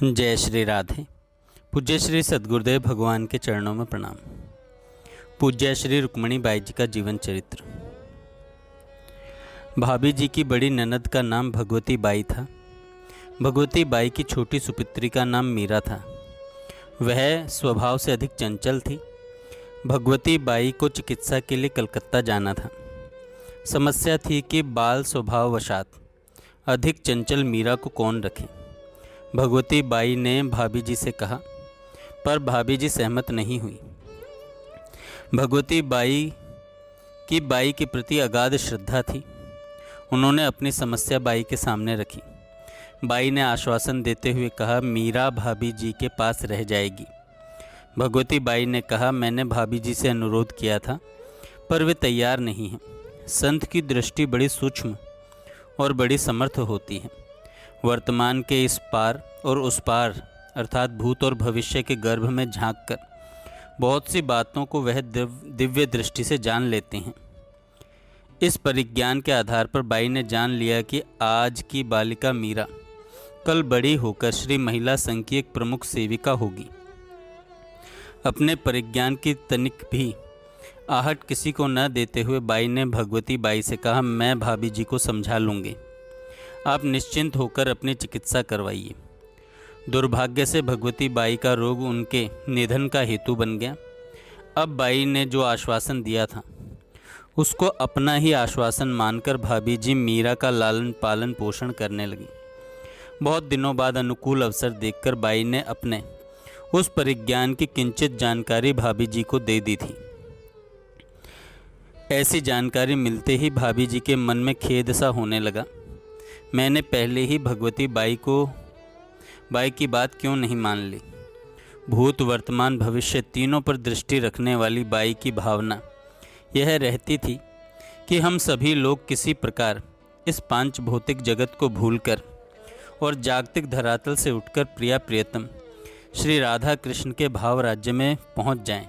जय श्री राधे। पूज्य श्री सद्गुरुदेव भगवान के चरणों में प्रणाम। पूज्य श्री रुक्मणी बाई जी का जीवन चरित्र। भाभी जी की बड़ी ननद का नाम भगवती बाई था। भगवती बाई की छोटी सुपुत्री का नाम मीरा था। वह स्वभाव से अधिक चंचल थी। भगवती बाई को चिकित्सा के लिए कलकत्ता जाना था। समस्या थी कि बाल स्वभाववशात अधिक चंचल मीरा को कौन रखे। भगवती बाई ने भाभी जी से कहा, पर भाभी जी सहमत नहीं हुई। भगवती बाई के प्रति अगाध श्रद्धा थी। उन्होंने अपनी समस्या बाई के सामने रखी। बाई ने आश्वासन देते हुए कहा, मीरा भाभी जी के पास रह जाएगी। भगवती बाई ने कहा, मैंने भाभी जी से अनुरोध किया था, पर वे तैयार नहीं हैं। संत की दृष्टि बड़ी सूक्ष्म और बड़ी समर्थ होती है। वर्तमान के इस पार और उस पार अर्थात भूत और भविष्य के गर्भ में झांककर बहुत सी बातों को वह दिव्य दृष्टि से जान लेते हैं। इस परिज्ञान के आधार पर बाई ने जान लिया कि आज की बालिका मीरा कल बड़ी होकर श्री महिला संघ की एक प्रमुख सेविका होगी। अपने परिज्ञान की तनिक भी आहट किसी को न देते हुए बाई ने भगवती बाई से कहा, मैं भाभी जी को समझा लूँगी, आप निश्चिंत होकर अपनी चिकित्सा करवाइए। दुर्भाग्य से भगवती बाई का रोग उनके निधन का हेतु बन गया। अब बाई ने जो आश्वासन दिया था उसको अपना ही आश्वासन मानकर भाभी जी मीरा का लालन पालन पोषण करने लगी। बहुत दिनों बाद अनुकूल अवसर देखकर बाई ने अपने उस परिज्ञान की किंचित जानकारी भाभी जी को दे दी थी। ऐसी जानकारी मिलते ही भाभी जी के मन में खेद सा होने लगा। मैंने पहले ही भगवती बाई की बात क्यों नहीं मान ली। भूत वर्तमान भविष्य तीनों पर दृष्टि रखने वाली बाई की भावना यह रहती थी कि हम सभी लोग किसी प्रकार इस पांच भौतिक जगत को भूलकर और जागतिक धरातल से उठकर प्रिया प्रियतम श्री राधा कृष्ण के भाव राज्य में पहुंच जाएं।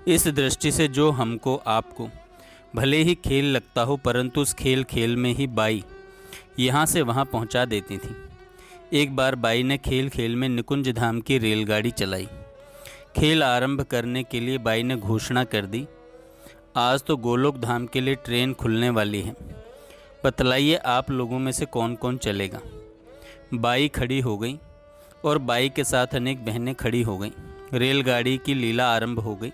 इस दृष्टि से जो हमको आपको भले ही खेल लगता हो, परंतु उस खेल में ही बाई यहाँ से वहाँ पहुँचा देती थी। एक बार बाई ने खेल में निकुंज धाम की रेलगाड़ी चलाई। खेल आरंभ करने के लिए बाई ने घोषणा कर दी, आज तो गोलोक धाम के लिए ट्रेन खुलने वाली है, बतलाइए आप लोगों में से कौन कौन चलेगा। बाई खड़ी हो गई और बाई के साथ अनेक बहनें खड़ी हो गईं। रेलगाड़ी की लीला आरंभ हो गई।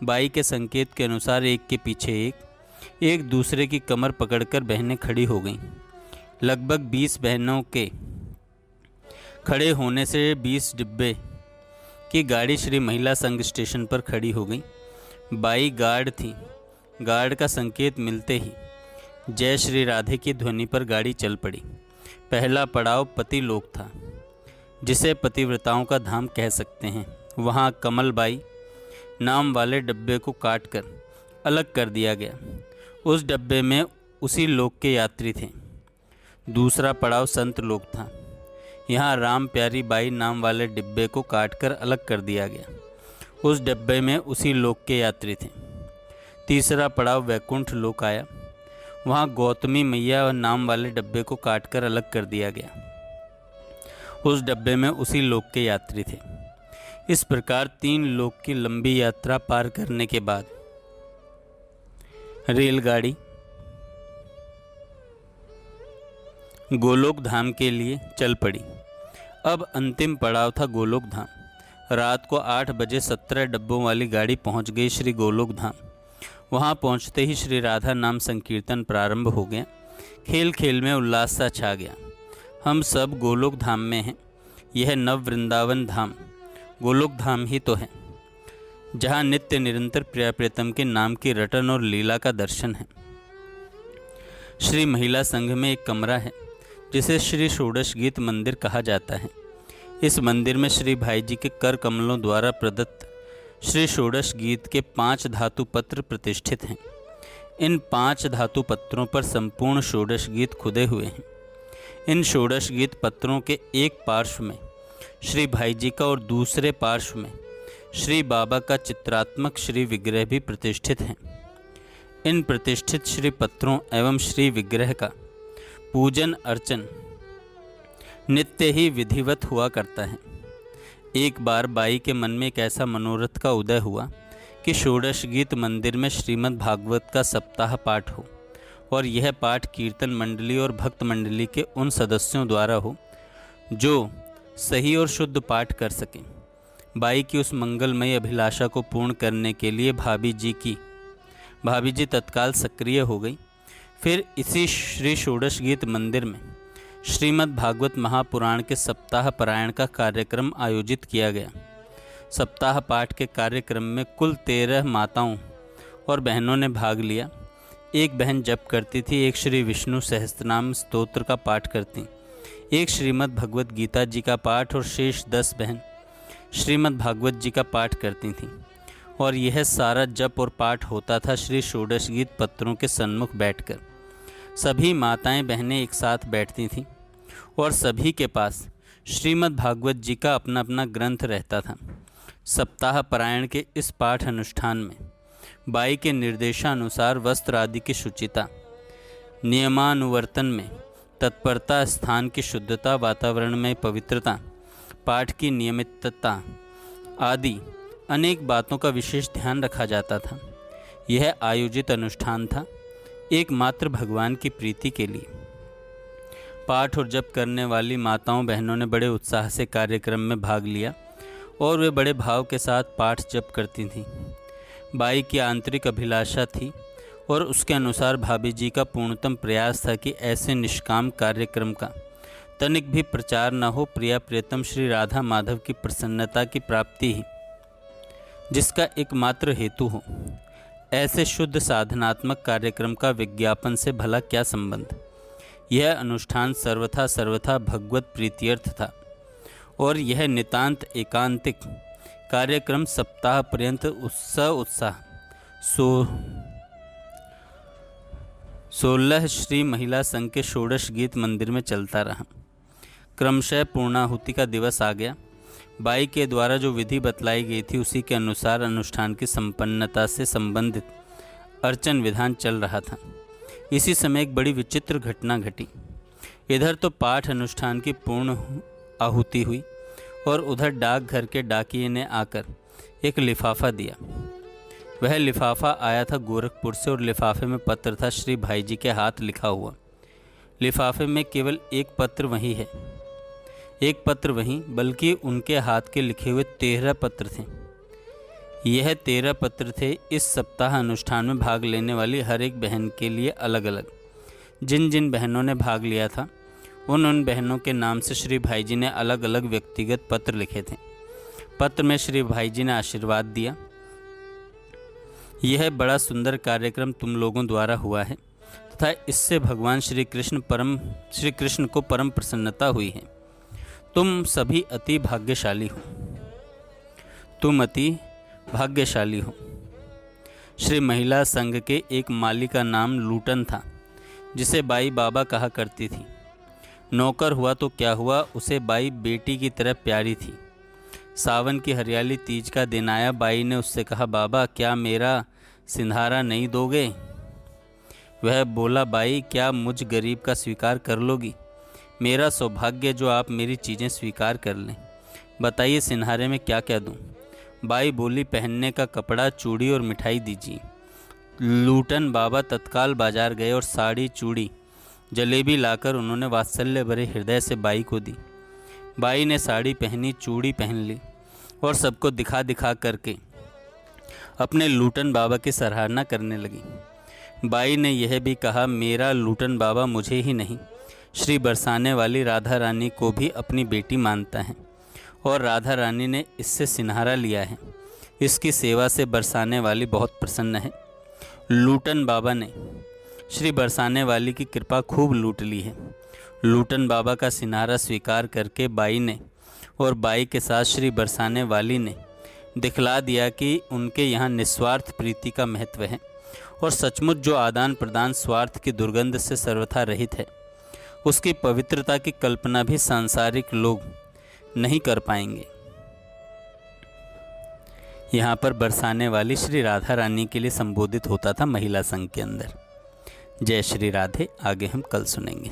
बाई के संकेत के अनुसार एक के पीछे एक दूसरे की कमर पकड़कर बहनें खड़ी हो गईं। लगभग 20 बहनों के खड़े होने से 20 डिब्बे की गाड़ी श्री महिला संघ स्टेशन पर खड़ी हो गई। बाई गार्ड थी। गार्ड का संकेत मिलते ही जय श्री राधे की ध्वनि पर गाड़ी चल पड़ी। पहला पड़ाव पति लोक था, जिसे पतिव्रताओं का धाम कह सकते हैं। वहाँ कमल बाई नाम वाले डब्बे को काटकर अलग कर दिया गया। उस डब्बे में उसी लोक के यात्री थे। दूसरा पड़ाव संत लोक था। यहाँ राम प्यारी बाई नाम वाले डिब्बे को काटकर अलग कर दिया गया। उस डब्बे में उसी लोक के यात्री थे। तीसरा पड़ाव वैकुंठ लोक आया। वहाँ गौतमी मैया नाम वाले डब्बे को काटकर अलग कर दिया गया। उस डब्बे में उसी लोक के यात्री थे। इस प्रकार 3 लोक की लंबी यात्रा पार करने के बाद रेलगाड़ी गोलोक धाम के लिए चल पड़ी। अब अंतिम पड़ाव था गोलोक धाम। रात को 8 बजे 17 डब्बों वाली गाड़ी पहुंच गई श्री गोलोक धाम। वहां पहुंचते ही श्री राधा नाम संकीर्तन प्रारंभ हो गया। खेल में उल्लास सा छा गया। हम सब गोलोक धाम में हैं। यह नव वृंदावन धाम गोलोक धाम ही तो है, जहाँ नित्य निरंतर प्रिया प्रियतम के नाम की रटन और लीला का दर्शन है। श्री महिला संघ में एक कमरा है, जिसे श्री षोडश गीत मंदिर कहा जाता है। इस मंदिर में श्री भाई जी के कर कमलों द्वारा प्रदत्त श्री षोडश गीत के 5 धातु पत्र प्रतिष्ठित हैं। इन 5 धातु पत्रों पर संपूर्ण षोडश गीत खुदे हुए हैं। इन षोडश गीत पत्रों के एक पार्श्व में श्री भाई जी का और दूसरे पार्श्व में श्री बाबा का चित्रात्मक श्री विग्रह भी प्रतिष्ठित हैं। इन प्रतिष्ठित श्री पत्रों एवं श्री विग्रह का पूजन अर्चन नित्य ही विधिवत हुआ करता है। एक बार बाई के मन में एक ऐसा मनोरथ का उदय हुआ कि षोडश गीत मंदिर में श्रीमद् भागवत का सप्ताह पाठ हो, और यह पाठ कीर्तन मंडली और भक्त मंडली के उन सदस्यों द्वारा हो जो सही और शुद्ध पाठ कर सकें। बाई की उस मंगलमयी अभिलाषा को पूर्ण करने के लिए भाभी जी तत्काल सक्रिय हो गई। फिर इसी श्री षोडश गीत मंदिर में श्रीमद् भागवत महापुराण के सप्ताह पारायण का कार्यक्रम आयोजित किया गया। सप्ताह पाठ के कार्यक्रम में कुल 13 माताओं और बहनों ने भाग लिया। एक बहन जप करती थी, एक श्री विष्णु सहस्त्रनाम स्तोत्र का पाठ करती, एक श्रीमद् भगवत गीता जी का पाठ और शेष 10 बहन श्रीमद् भागवत जी का पाठ करती थीं। और यह सारा जप और पाठ होता था श्री षोडश गीत पत्रों के सन्मुख बैठकर। सभी माताएं बहनें एक साथ बैठती थीं और सभी के पास श्रीमद् भागवत जी का अपना अपना ग्रंथ रहता था। सप्ताह पारायण के इस पाठ अनुष्ठान में बाई के निर्देशानुसार वस्त्र आदि की शुचिता, नियमानुवर्तन में तत्परता, स्थान की शुद्धता, वातावरण में पवित्रता, पाठ की नियमितता आदि अनेक बातों का विशेष ध्यान रखा जाता था। यह आयोजित अनुष्ठान था एकमात्र भगवान की प्रीति के लिए। पाठ और जप करने वाली माताओं बहनों ने बड़े उत्साह से कार्यक्रम में भाग लिया और वे बड़े भाव के साथ पाठ जप करती थीं। बाई की आंतरिक अभिलाषा थी और उसके अनुसार भाभी जी का पूर्णतम प्रयास था कि ऐसे निष्काम कार्यक्रम का तनिक भी प्रचार न हो। प्रिया प्रियतम श्री राधा माधव की प्रसन्नता की प्राप्ति ही जिसका एकमात्र हेतु हो। ऐसे शुद्ध साधनात्मक कार्यक्रम का विज्ञापन से भला क्या संबंध। यह अनुष्ठान सर्वथा भगवत प्रीत्यर्थ था और यह नितांत एकांतिक कार्यक्रम सप्ताह पर्यंत उत्साह 16 श्री महिला संघ के षोडश गीत मंदिर में चलता रहा। क्रमशः पूर्णाहुति का दिवस आ गया। बाई के द्वारा जो विधि बतलाई गई थी उसी के अनुसार अनुष्ठान की संपन्नता से संबंधित अर्चन विधान चल रहा था। इसी समय एक बड़ी विचित्र घटना घटी। इधर तो पाठ अनुष्ठान की पूर्ण आहुति हुई और उधर डाकघर के डाकिये ने आकर एक लिफाफा दिया। वह लिफाफा आया था गोरखपुर से और लिफाफे में पत्र था श्री भाई जी के हाथ लिखा हुआ। लिफाफे में केवल एक पत्र वहीं बल्कि उनके हाथ के लिखे हुए 13 पत्र थे। यह 13 पत्र थे इस सप्ताह अनुष्ठान में भाग लेने वाली हर एक बहन के लिए अलग अलग। जिन जिन बहनों ने भाग लिया था उन बहनों के नाम से श्री भाई जी ने अलग अलग व्यक्तिगत पत्र लिखे थे। पत्र में श्री भाई जी ने आशीर्वाद दिया, यह बड़ा सुंदर कार्यक्रम तुम लोगों द्वारा हुआ है तथा इससे भगवान श्री कृष्ण को परम प्रसन्नता हुई है। तुम सभी अति भाग्यशाली हो। श्री महिला संघ के एक माली का नाम लूटन था, जिसे बाई बाबा कहा करती थी। नौकर हुआ तो क्या हुआ, उसे बाई बेटी की तरह प्यारी थी। सावन की हरियाली तीज का दिन आया। बाई ने उससे कहा, बाबा क्या मेरा सिंधारा नहीं दोगे? वह बोला, बाई क्या मुझ गरीब का स्वीकार कर लोगी? मेरा सौभाग्य जो आप मेरी चीज़ें स्वीकार कर लें। बताइए सिन्हारे में क्या क्या दूं? बाई बोली, पहनने का कपड़ा, चूड़ी और मिठाई दीजिए। लूटन बाबा तत्काल बाजार गए और साड़ी, चूड़ी, जलेबी लाकर उन्होंने वात्सल्य भरे हृदय से बाई को दी। बाई ने साड़ी पहनी, चूड़ी पहन ली और सबको दिखा दिखा करके अपने लूटन बाबा की सराहना करने लगी। बाई ने यह भी कहा, मेरा लूटन बाबा मुझे ही नहीं, श्री बरसाने वाली राधा रानी को भी अपनी बेटी मानता है और राधा रानी ने इससे सिन्हारा लिया है। इसकी सेवा से बरसाने वाली बहुत प्रसन्न है। लूटन बाबा ने श्री बरसाने वाली की कृपा खूब लूट ली है। लूटन बाबा का सिन्हारा स्वीकार करके बाई ने और बाई के साथ श्री बरसाने वाली ने दिखला दिया कि उनके यहाँ निस्वार्थ प्रीति का महत्व है और सचमुच जो आदान प्रदान स्वार्थ की दुर्गंध से सर्वथा रहित है, उसकी पवित्रता की कल्पना भी सांसारिक लोग नहीं कर पाएंगे। यहाँ पर बरसाने वाली श्री राधा रानी के लिए संबोधित होता था महिला संघ के अंदर। जय श्री राधे। आगे हम कल सुनेंगे।